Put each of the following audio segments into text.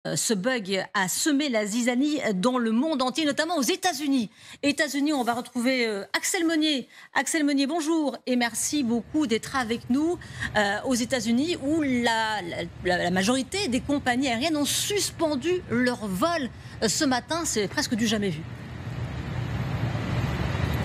Ce bug a semé la zizanie dans le monde entier, notamment aux États-Unis. États-Unis, on va retrouver Axel Meunier. Axel Meunier, bonjour et merci beaucoup d'être avec nous aux États-Unis où la majorité des compagnies aériennes ont suspendu leur vol ce matin. C'est presque du jamais vu.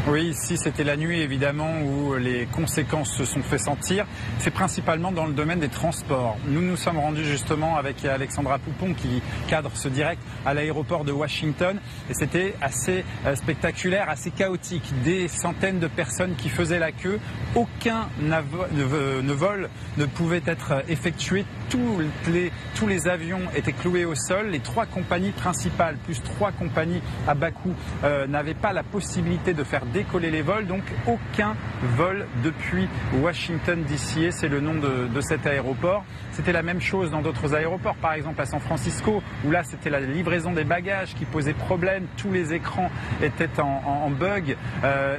Oui, ici c'était la nuit évidemment où les conséquences se sont fait sentir. C'est principalement dans le domaine des transports. Nous nous sommes rendus justement avec Alexandra Poupon qui cadre ce direct à l'aéroport de Washington et c'était assez spectaculaire, assez chaotique. Des centaines de personnes qui faisaient la queue. Aucun vol ne pouvait être effectué. Tous les avions étaient cloués au sol. Les 3 compagnies principales plus 3 compagnies à bas coût n'avaient pas la possibilité de faire décoller les vols, donc aucun vol depuis Washington DC, c'est le nom de cet aéroport. C'était la même chose dans d'autres aéroports, par exemple à San Francisco, où là c'était la livraison des bagages qui posait problème, tous les écrans étaient en bug,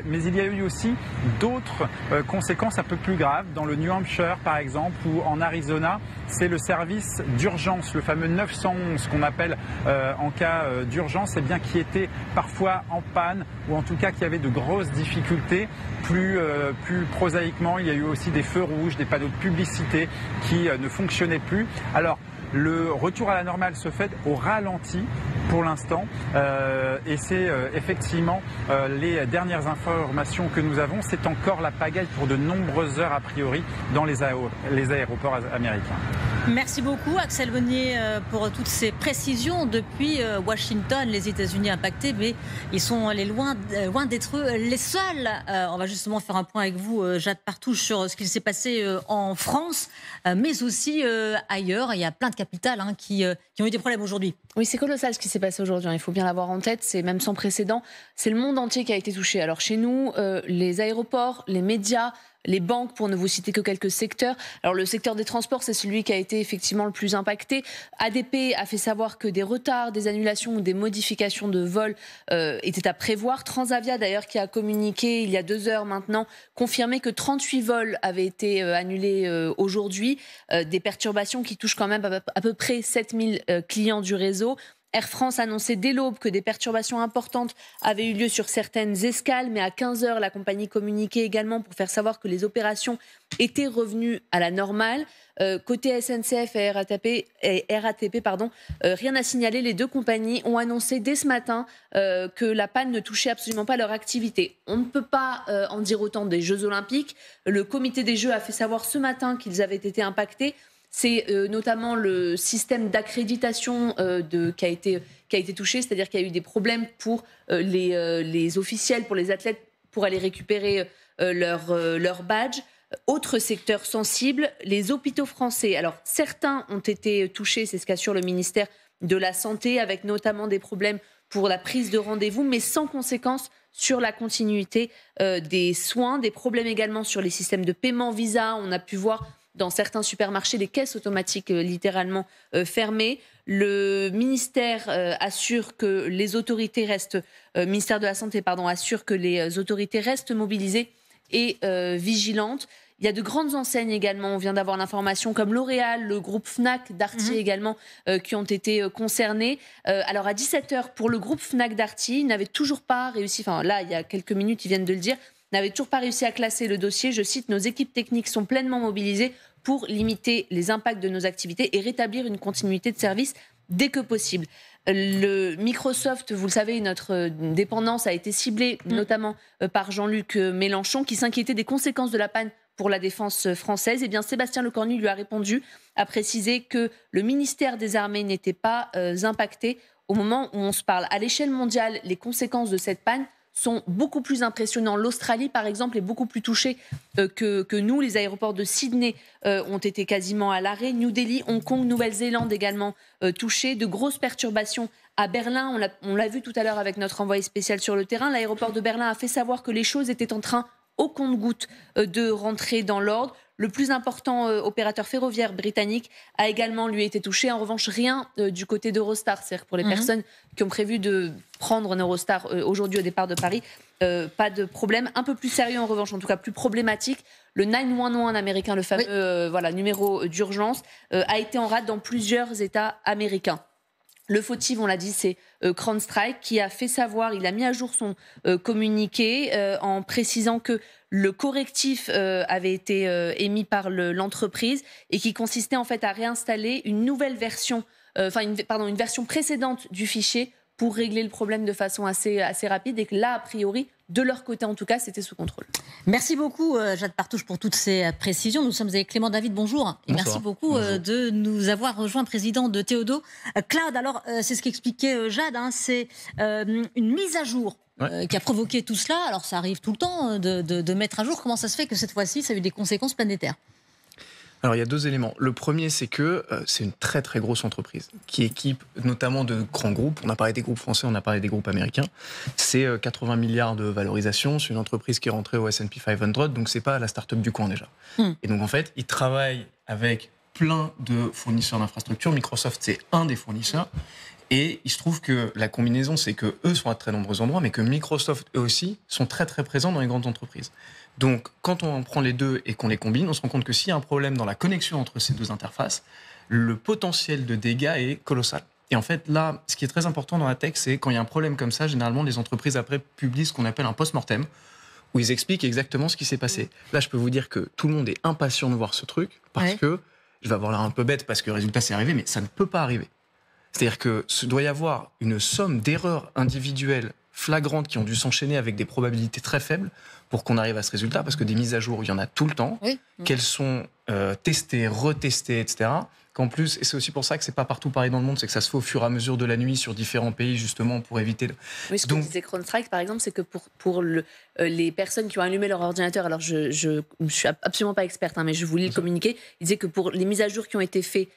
mais il y a eu aussi d'autres conséquences un peu plus graves, dans le New Hampshire par exemple, ou en Arizona, c'est le service d'urgence, le fameux 911 qu'on appelle en cas d'urgence, et bien qui était parfois en panne, ou en tout cas qui avait de grosses difficultés. Plus prosaïquement, il y a eu aussi des feux rouges, des panneaux de publicité qui ne fonctionnaient plus. Alors, le retour à la normale se fait au ralenti pour l'instant et c'est effectivement les dernières informations que nous avons. C'est encore la pagaille pour de nombreuses heures a priori dans les aéroports américains. Merci beaucoup Axel Meunier pour toutes ces précisions depuis Washington, les États-Unis impactés, mais ils sont allés loin d'être les seuls. On va justement faire un point avec vous, Jade Partouche, sur ce qui s'est passé en France, mais aussi ailleurs. Il y a plein de capitales qui ont eu des problèmes aujourd'hui. Oui, c'est colossal ce qui s'est passé aujourd'hui. Il faut bien l'avoir en tête. C'est même sans précédent. C'est le monde entier qui a été touché. Alors chez nous, les aéroports, les médias, les banques, pour ne vous citer que quelques secteurs. Alors le secteur des transports, c'est celui qui a été effectivement le plus impacté. ADP a fait savoir que des retards, des annulations ou des modifications de vols étaient à prévoir. Transavia d'ailleurs, qui a communiqué il y a 2 heures maintenant, confirmé que 38 vols avaient été annulés aujourd'hui. Des perturbations qui touchent quand même à peu près 7000 clients du réseau. Air France annonçait dès l'aube que des perturbations importantes avaient eu lieu sur certaines escales, mais à 15 heures, la compagnie communiquait également pour faire savoir que les opérations étaient revenues à la normale. Côté SNCF et RATP, rien à signaler. Les 2 compagnies ont annoncé dès ce matin que la panne ne touchait absolument pas leur activité. On ne peut pas en dire autant des Jeux Olympiques. Le comité des Jeux a fait savoir ce matin qu'ils avaient été impactés. C'est notamment le système d'accréditation qui a été touché, c'est-à-dire qu'il y a eu des problèmes pour les officiels, pour les athlètes, pour aller récupérer leur badge. Autre secteur sensible, les hôpitaux français. Alors certains ont été touchés, c'est ce qu'assure le ministère de la Santé, avec notamment des problèmes pour la prise de rendez-vous, mais sans conséquence sur la continuité des soins. Des problèmes également sur les systèmes de paiement Visa. On a pu voir dans certains supermarchés, les caisses automatiques littéralement fermées. Le ministère assure que les autorités restent, ministère de la Santé, assure que les autorités restent mobilisées et vigilantes. Il y a de grandes enseignes également, on vient d'avoir l'information, comme L'Oréal, le groupe Fnac, Darty également, qui ont été concernés. Alors à 17h, pour le groupe Fnac Darty, ils n'avaient toujours pas réussi, là il y a quelques minutes, ils viennent de le dire, n'avaient toujours pas réussi à classer le dossier. Je cite, nos équipes techniques sont pleinement mobilisées pour limiter les impacts de nos activités et rétablir une continuité de service dès que possible. Le Microsoft, vous le savez, notre dépendance a été ciblée notamment par Jean-Luc Mélenchon, qui s'inquiétait des conséquences de la panne pour la défense française. Eh bien, Sébastien Lecornu lui a répondu, a précisé que le ministère des Armées n'était pas impacté au moment où on se parle. À l'échelle mondiale, les conséquences de cette panne sont beaucoup plus impressionnants. L'Australie, par exemple, est beaucoup plus touchée que nous. Les aéroports de Sydney ont été quasiment à l'arrêt. New Delhi, Hong Kong, Nouvelle-Zélande également touchés. De grosses perturbations à Berlin. On l'a vu tout à l'heure avec notre envoyé spécial sur le terrain. L'aéroport de Berlin a fait savoir que les choses étaient en train, au compte-gouttes, de rentrer dans l'ordre. Le plus important opérateur ferroviaire britannique a également, lui, été touché. En revanche, rien du côté d'Eurostar. C'est-à-dire que pour les personnes qui ont prévu de prendre un Eurostar aujourd'hui au départ de Paris, pas de problème. Un peu plus sérieux, en revanche, en tout cas plus problématique. Le 911 américain, le fameux numéro d'urgence, a été en rade dans plusieurs États américains. Le fautif, on l'a dit, c'est CrowdStrike qui a fait savoir, il a mis à jour son communiqué en précisant que le correctif avait été émis par l'entreprise et qui consistait en fait à réinstaller une nouvelle version, une version précédente du fichier pour régler le problème de façon assez rapide et que là, a priori, de leur côté en tout cas, c'était sous contrôle. Merci beaucoup Jade Partouche pour toutes ces précisions. Nous sommes avec Clément David, bonjour. Et merci beaucoup de nous avoir rejoint, président de Theodo Cloud. Alors, c'est ce qu'expliquait Jade, c'est une mise à jour qui a provoqué tout cela. Alors, ça arrive tout le temps de mettre à jour. Comment ça se fait que cette fois-ci, ça a eu des conséquences planétaires ? Alors, il y a deux éléments. Le premier, c'est que c'est une très, très grosse entreprise qui équipe notamment de grands groupes. On a parlé des groupes français, on a parlé des groupes américains. C'est 80 milliards de valorisation. C'est une entreprise qui est rentrée au S&P 500, donc c'est pas la start-up du coin déjà. Et donc, en fait, ils travaillent avec plein de fournisseurs d'infrastructures. Microsoft, c'est un des fournisseurs. Et il se trouve que la combinaison, c'est que eux sont à très nombreux endroits, mais que Microsoft, eux aussi, sont très, très présents dans les grandes entreprises. Donc, quand on prend les deux et qu'on les combine, on se rend compte que s'il y a un problème dans la connexion entre ces deux interfaces, le potentiel de dégâts est colossal. Et en fait, là, ce qui est très important dans la tech, c'est quand il y a un problème comme ça, généralement, les entreprises après publient ce qu'on appelle un post-mortem, où ils expliquent exactement ce qui s'est passé. Là, je peux vous dire que tout le monde est impatient de voir ce truc, parce que, je vais avoir l'air un peu bête, parce que le résultat, c'est arrivé, mais ça ne peut pas arriver. C'est-à-dire qu'il doit y avoir une somme d'erreurs individuelles flagrantes qui ont dû s'enchaîner avec des probabilités très faibles pour qu'on arrive à ce résultat, parce que des mises à jour, il y en a tout le temps, qu'elles sont testées, retestées, etc. Qu'en plus, et c'est aussi pour ça que c'est pas partout pareil dans le monde, c'est que ça se fait au fur et à mesure de la nuit sur différents pays, justement, pour éviter... Oui, ce que disait CrowdStrike, par exemple, c'est que pour les personnes qui ont allumé leur ordinateur, alors je suis absolument pas experte, mais je vous lis le communiqué, il disait que pour les mises à jour qui ont été faites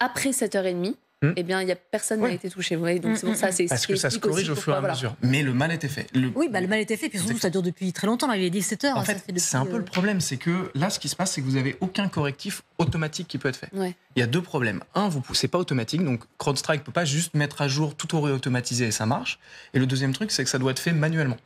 après 7h30, eh bien, personne n'a été touché. Vous voyez, donc c'est pour ça. Parce que ça se corrige au fur et à mesure. Mais le mal était fait. Le mal était fait. Puis surtout, ça dure depuis très longtemps. Là, il est 17h. En fait, c'est un peu le problème. C'est que là, ce qui se passe, c'est que vous n'avez aucun correctif automatique qui peut être fait. Il y a deux problèmes. Un, c'est pas automatique. Donc, CrowdStrike ne peut pas juste mettre à jour, tout auto-automatisé et ça marche. Et le deuxième truc, c'est que ça doit être fait manuellement.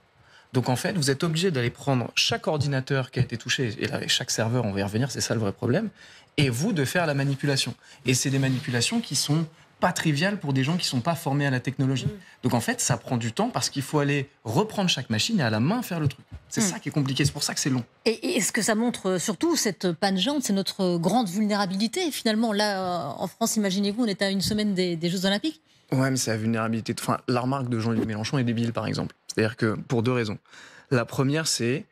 Donc en fait, vous êtes obligé d'aller prendre chaque ordinateur qui a été touché, et là, chaque serveur, on va y revenir, c'est ça le vrai problème, et vous de faire la manipulation. Et c'est des manipulations qui sont pas triviales pour des gens qui sont pas formés à la technologie. Donc en fait, ça prend du temps parce qu'il faut aller reprendre chaque machine et à la main faire le truc. C'est ça qui est compliqué, c'est pour ça que c'est long. Et ce que ça montre surtout, cette panne géante, c'est notre grande vulnérabilité. Finalement, là, en France, imaginez-vous, on est à une semaine des Jeux Olympiques. Ouais, mais c'est la vulnérabilité. Enfin, la remarque de Jean-Luc Mélenchon est débile, par exemple. C'est-à-dire que, pour deux raisons. La première, c'est,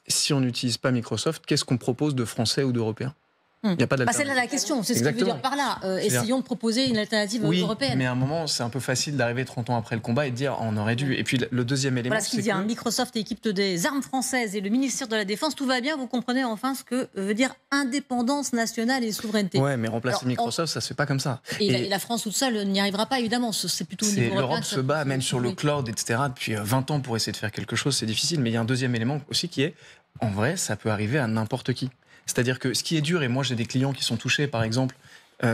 si on n'utilise pas Microsoft, qu'est-ce qu'on propose de français ou d'européens ? Il n'y a pas d'alternative. C'est là la question, c'est ce qu'il veut dire par là. Essayons de proposer une alternative européenne. Mais à un moment, c'est un peu facile d'arriver 30 ans après le combat et de dire on aurait dû. Et puis le deuxième élément, voilà ce qu'il dit. Microsoft équipe des armes françaises et le ministère de la Défense, tout va bien. Vous comprenez enfin ce que veut dire indépendance nationale et souveraineté. Ouais, mais remplacer Microsoft, ça se fait pas comme ça. Et la France toute seule n'y arrivera pas, évidemment. C'est plutôt au niveau européen. L'Europe se bat même sur le cloud, etc. Depuis 20 ans pour essayer de faire quelque chose, c'est difficile. Mais il y a un deuxième élément aussi qui est, en vrai, ça peut arriver à n'importe qui. C'est-à-dire que ce qui est dur, et moi j'ai des clients qui sont touchés par exemple,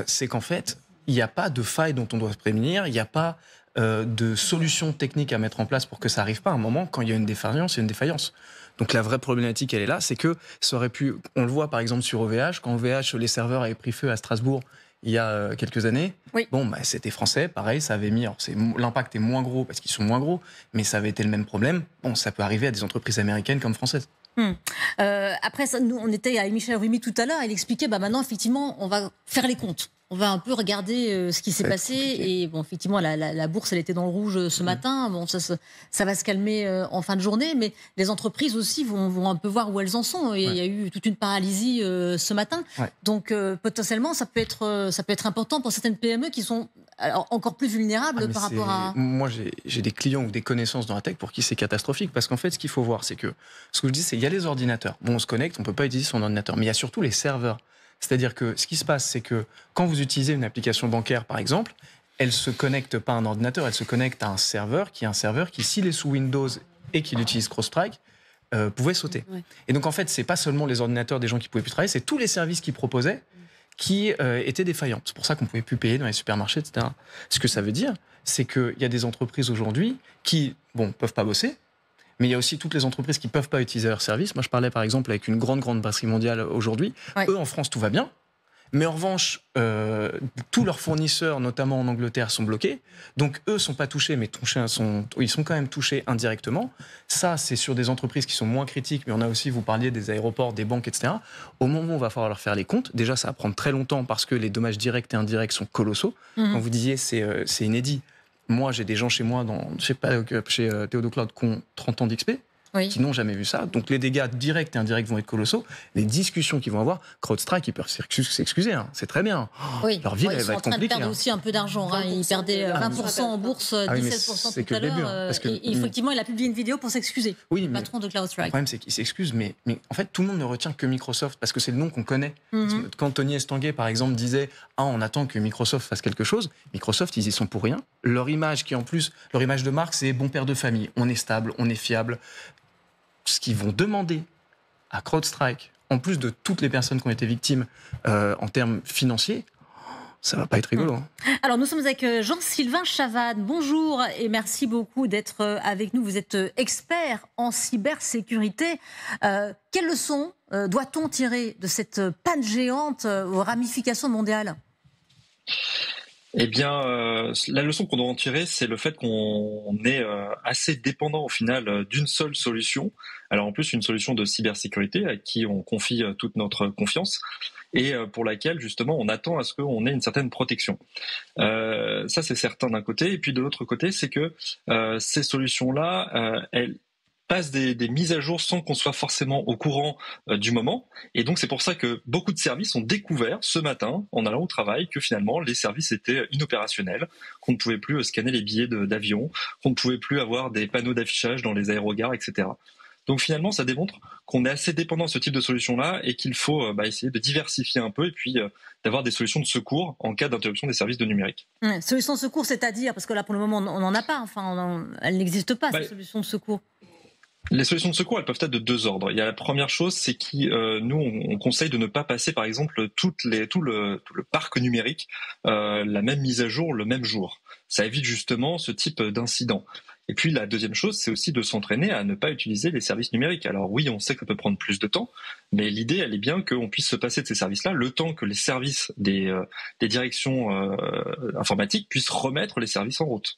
c'est qu'en fait, il n'y a pas de faille dont on doit se prémunir, il n'y a pas de solution technique à mettre en place pour que ça n'arrive pas à un moment, quand il y a une défaillance, il y a une défaillance. Donc la vraie problématique, elle est là, c'est que ça aurait pu, on le voit par exemple sur OVH, quand OVH, les serveurs avaient pris feu à Strasbourg il y a quelques années, c'était français, pareil, ça avait mis, alors l'impact est moins gros parce qu'ils sont moins gros, mais ça avait été le même problème, ça peut arriver à des entreprises américaines comme françaises. Après, nous, on était avec Michel Rumi tout à l'heure, il expliquait, maintenant, effectivement, on va faire les comptes. On va un peu regarder ce qui s'est passé. Et bon, effectivement, la bourse, elle était dans le rouge ce matin. Bon, ça va se calmer en fin de journée. Mais les entreprises aussi vont un peu voir où elles en sont. Et il y a eu toute une paralysie ce matin. Donc, potentiellement, ça peut être important pour certaines PME qui sont encore plus vulnérables par rapport à... Moi, j'ai des clients ou des connaissances dans la tech pour qui c'est catastrophique. Parce qu'en fait, ce qu'il faut voir, c'est que... Ce que je dis, c'est qu'il y a les ordinateurs. Bon, on se connecte, on ne peut pas utiliser son ordinateur. Mais il y a surtout les serveurs. C'est-à-dire que ce qui se passe, c'est que quand vous utilisez une application bancaire, par exemple, elle ne se connecte pas à un ordinateur, elle se connecte à un serveur qui, s'il est sous Windows et qu'il utilise CrowdStrike, pouvait sauter. Et donc, en fait, ce n'est pas seulement les ordinateurs des gens qui ne pouvaient plus travailler, c'est tous les services qu'ils proposaient qui étaient défaillants. C'est pour ça qu'on ne pouvait plus payer dans les supermarchés, etc. Ce que ça veut dire, c'est qu'il y a des entreprises aujourd'hui qui, ne peuvent pas bosser, mais il y a aussi toutes les entreprises qui ne peuvent pas utiliser leurs services. Moi, je parlais par exemple avec une grande brasserie mondiale aujourd'hui. Eux, en France, tout va bien. Mais en revanche, tous leurs fournisseurs, notamment en Angleterre, sont bloqués. Donc eux sont pas touchés, mais ils sont quand même touchés indirectement. Ça, c'est sur des entreprises qui sont moins critiques, mais on a aussi, vous parliez des aéroports, des banques, etc. Au moment où on va falloir leur faire les comptes, déjà ça va prendre très longtemps parce que les dommages directs et indirects sont colossaux. Quand vous disiez c'est inédit, moi j'ai des gens chez moi, chez Théodo Cloud, qui ont 30 ans d'XP. Qui n'ont jamais vu ça. Donc les dégâts directs et indirects vont être colossaux. Les discussions qu'ils vont avoir, CrowdStrike, ils peuvent s'excuser. C'est très bien. Leur vie, elle va être compliquée. Ils sont en train de perdre aussi un peu d'argent. Ils perdaient 20% en bourse, 17% tout à l'heure. Effectivement, il a publié une vidéo pour s'excuser. Oui, le patron de CrowdStrike. Le problème, c'est qu'il s'excuse, mais en fait, tout le monde ne retient que Microsoft parce que c'est le nom qu'on connaît. Quand Tony Estanguet, par exemple, disait on attend que Microsoft fasse quelque chose, Microsoft, ils y sont pour rien. Leur image, leur image de marque, c'est bon père de famille. On est stable, on est fiable. Ce qu'ils vont demander à CrowdStrike, en plus de toutes les personnes qui ont été victimes en termes financiers, ça va pas être rigolo. Alors nous sommes avec Jean-Sylvain Chavannes. Bonjour et merci beaucoup d'être avec nous. Vous êtes expert en cybersécurité. Quelles leçons doit-on tirer de cette panne géante aux ramifications mondiales ? Eh bien, la leçon qu'on doit en tirer, c'est le fait qu'on est assez dépendant au final d'une seule solution. Alors en plus, une solution de cybersécurité à qui on confie toute notre confiance et pour laquelle justement on attend à ce qu'on ait une certaine protection. Ça, c'est certain d'un côté. Et puis de l'autre côté, c'est que ces solutions-là, elles passent des mises à jour sans qu'on soit forcément au courant du moment. Et donc c'est pour ça que beaucoup de services ont découvert ce matin, en allant au travail, que finalement les services étaient inopérationnels, qu'on ne pouvait plus scanner les billets d'avion, qu'on ne pouvait plus avoir des panneaux d'affichage dans les aérogares, etc. Donc finalement, ça démontre qu'on est assez dépendant de ce type de solution-là et qu'il faut essayer de diversifier un peu et puis d'avoir des solutions de secours en cas d'interruption des services de numérique. Solutions de secours, c'est-à-dire, parce que là pour le moment on n'en a pas, elles n'existent pas, ces solutions de secours. Les solutions de secours, elles peuvent être de deux ordres. Il y a la première chose, c'est nous, on conseille de ne pas passer, par exemple, tout le parc numérique, la même mise à jour le même jour. Ça évite justement ce type d'incident. Et puis la deuxième chose, c'est aussi de s'entraîner à ne pas utiliser les services numériques. Alors oui, on sait que ça peut prendre plus de temps, mais l'idée, elle est bien qu'on puisse se passer de ces services-là le temps que les services des directions informatiques puissent remettre les services en route.